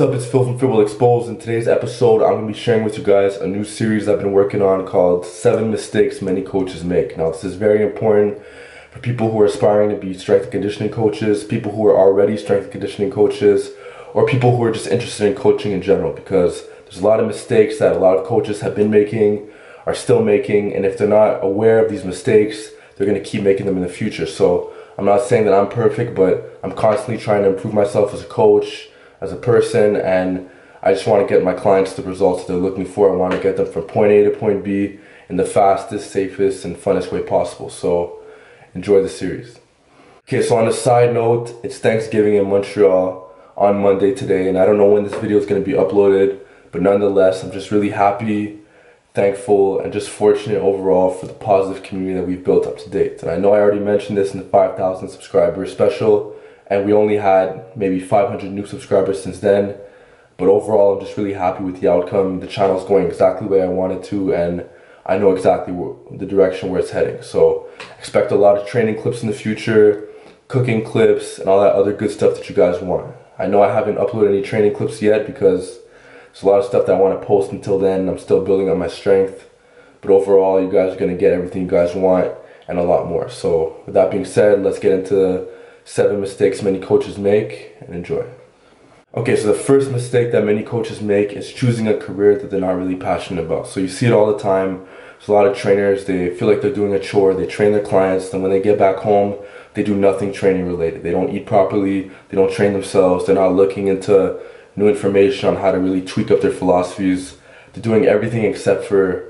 what's up? It's Phil from Phil Will Expose. In today's episode, I'm going to be sharing with you guys a new series I've been working on called 7 Mistakes Many Coaches Make. Now, this is very important for people who are aspiring to be strength and conditioning coaches, people who are already strength and conditioning coaches, or people who are just interested in coaching in general, because there's a lot of mistakes that a lot of coaches have been making, are still making, and if they're not aware of these mistakes, they're going to keep making them in the future. So I'm not saying that I'm perfect, but I'm constantly trying to improve myself as a coach, as a person, and I just want to get my clients the results they're looking for. I want to get them from point A to point B in the fastest, safest, and funnest way possible. So enjoy the series. Okay, so on a side note, it's Thanksgiving in Montreal on Monday today, and I don't know when this video is going to be uploaded, but nonetheless, I'm just really happy, thankful, and just fortunate overall for the positive community that we've built up to date. And I know I already mentioned this in the 5,000 subscriber special, and we only had maybe 500 new subscribers since then. But overall, I'm just really happy with the outcome. The channel's going exactly the way I want it to, and I know exactly the direction where it's heading. So expect a lot of training clips in the future, cooking clips, and all that other good stuff that you guys want. I know I haven't uploaded any training clips yet because there's a lot of stuff that I want to post until then. I'm still building on my strength. But overall, you guys are going to get everything you guys want and a lot more. So with that being said, let's get into 7 mistakes many coaches make, and enjoy. Okay, so the first mistake that many coaches make is choosing a career that they're not really passionate about. So you see it all the time. There's a lot of trainers, they feel like they're doing a chore, they train their clients, and when they get back home, they do nothing training related. They don't eat properly, they don't train themselves, they're not looking into new information on how to really tweak up their philosophies. They're doing everything except for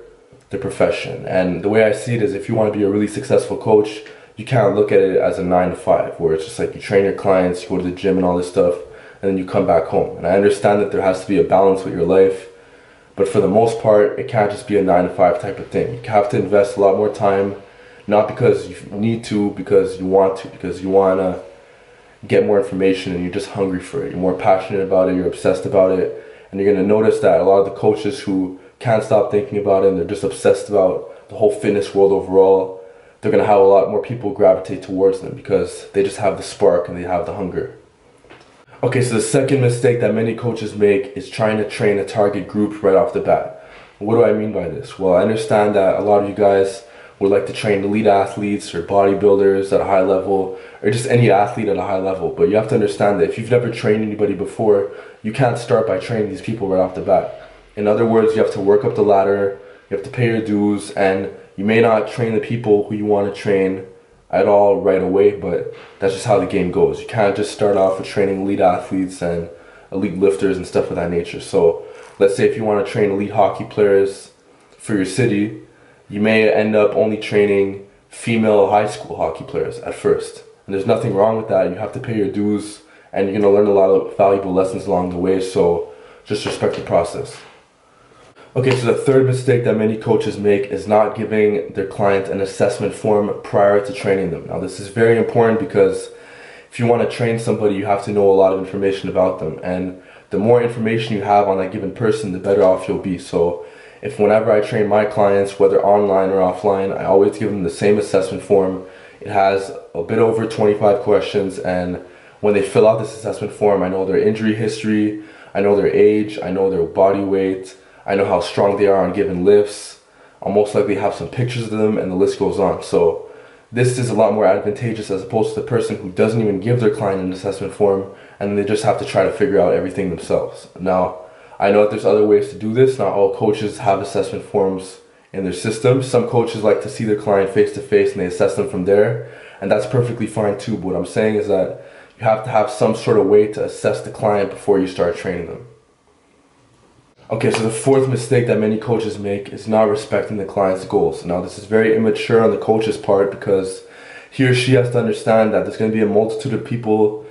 their profession. And the way I see it is, if you want to be a really successful coach, you can't look at it as a 9 to 5, where it's just like you train your clients, you go to the gym and all this stuff, and then you come back home. And I understand that there has to be a balance with your life, but for the most part, it can't just be a 9 to 5 type of thing. You have to invest a lot more time, not because you need to, because you want to, because you want to get more information and you're just hungry for it. You're more passionate about it, you're obsessed about it, and you're going to notice that a lot of the coaches who can't stop thinking about it and they're just obsessed about the whole fitness world overall, they're going to have a lot more people gravitate towards them because they just have the spark and they have the hunger. Okay, so the second mistake that many coaches make is trying to train a target group right off the bat. What do I mean by this? Well, I understand that a lot of you guys would like to train elite athletes or bodybuilders at a high level, or just any athlete at a high level, but you have to understand that if you've never trained anybody before, you can't start by training these people right off the bat. In other words, you have to work up the ladder, you have to pay your dues, and you may not train the people who you want to train at all right away, but that's just how the game goes. You can't just start off with training elite athletes and elite lifters and stuff of that nature. So let's say if you want to train elite hockey players for your city, you may end up only training female high school hockey players at first. And there's nothing wrong with that. You have to pay your dues, and you're going to learn a lot of valuable lessons along the way, so just respect the process. Okay, so the third mistake that many coaches make is not giving their client an assessment form prior to training them. Now, this is very important because if you want to train somebody, you have to know a lot of information about them. And the more information you have on that given person, the better off you'll be. So if whenever I train my clients, whether online or offline, I always give them the same assessment form. It has a bit over 25 questions, and when they fill out this assessment form, I know their injury history, I know their age, I know their body weight, I know how strong they are on given lifts. I'll most likely have some pictures of them, and the list goes on. So this is a lot more advantageous as opposed to the person who doesn't even give their client an assessment form, and they just have to try to figure out everything themselves. Now, I know that there's other ways to do this. Not all coaches have assessment forms in their system. Some coaches like to see their client face to face and they assess them from there, and that's perfectly fine too. But what I'm saying is that you have to have some sort of way to assess the client before you start training them. Okay, so the fourth mistake that many coaches make is not respecting the client's goals. Now, this is very immature on the coach's part because he or she has to understand that there's going to be a multitude of people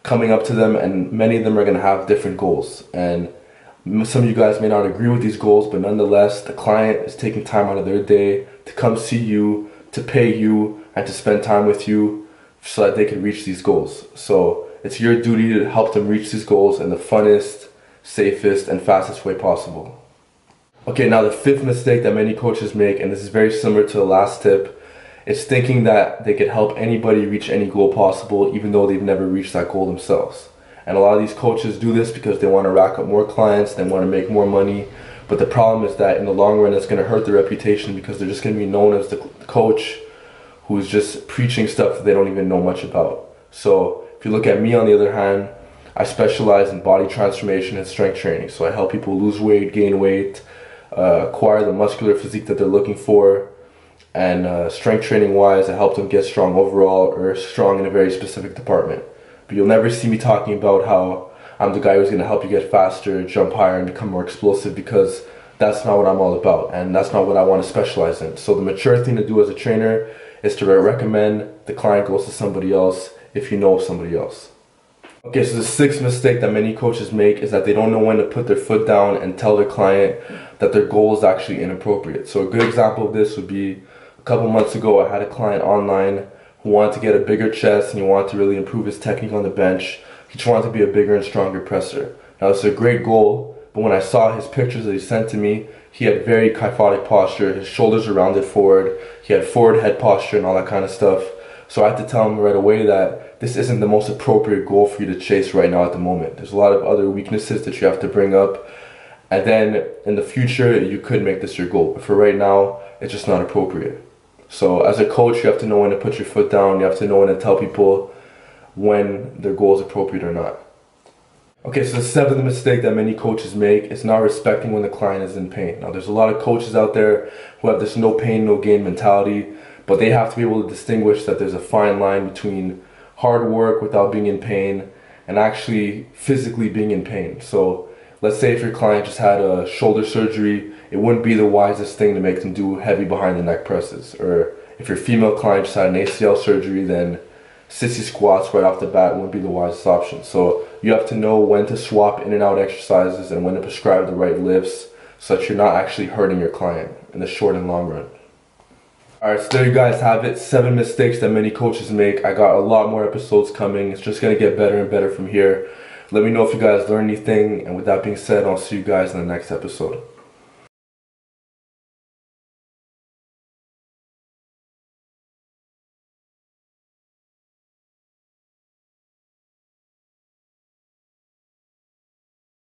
coming up to them, and many of them are going to have different goals. And some of you guys may not agree with these goals, but nonetheless, the client is taking time out of their day to come see you, to pay you, and to spend time with you so that they can reach these goals. So it's your duty to help them reach these goals in the funnest, safest, and fastest way possible. Okay, now the fifth mistake that many coaches make, and this is very similar to the last tip, is thinking that they could help anybody reach any goal possible even though they've never reached that goal themselves. And a lot of these coaches do this because they want to rack up more clients, they want to make more money. But the problem is that in the long run, it's going to hurt their reputation because they're just going to be known as the coach who's just preaching stuff that they don't even know much about. So if you look at me, on the other hand, I specialize in body transformation and strength training. So I help people lose weight, gain weight, acquire the muscular physique that they're looking for. And strength training wise, I help them get strong overall or strong in a very specific department. But you'll never see me talking about how I'm the guy who's going to help you get faster, jump higher, and become more explosive, because that's not what I'm all about, and that's not what I want to specialize in. So the mature thing to do as a trainer is to recommend the client goes to somebody else if you know somebody else. Okay, so the sixth mistake that many coaches make is that they don't know when to put their foot down and tell their client that their goal is actually inappropriate. So a good example of this would be a couple months ago, I had a client online who wanted to get a bigger chest and he wanted to really improve his technique on the bench. He just wanted to be a bigger and stronger presser. Now, it's a great goal, but when I saw his pictures that he sent to me, he had very kyphotic posture. His shoulders are rounded forward. He had forward head posture and all that kind of stuff. So I had to tell him right away that this isn't the most appropriate goal for you to chase right now at the moment. There's a lot of other weaknesses that you have to bring up. And then in the future, you could make this your goal. But for right now, it's just not appropriate. So as a coach, you have to know when to put your foot down. You have to know when to tell people when their goal is appropriate or not. Okay, so the seventh mistake that many coaches make is not respecting when the client is in pain. Now, there's a lot of coaches out there who have this no pain, no gain mentality, but they have to be able to distinguish that there's a fine line between hard work without being in pain and actually physically being in pain. So let's say if your client just had a shoulder surgery, it wouldn't be the wisest thing to make them do heavy behind the neck presses. Or if your female client just had an ACL surgery, then sissy squats right off the bat wouldn't be the wisest option. So you have to know when to swap in and out exercises and when to prescribe the right lifts so that you're not actually hurting your client in the short and long run. Alright, so there you guys have it. 7 mistakes that many coaches make. I got a lot more episodes coming. It's just going to get better and better from here. Let me know if you guys learned anything. And with that being said, I'll see you guys in the next episode.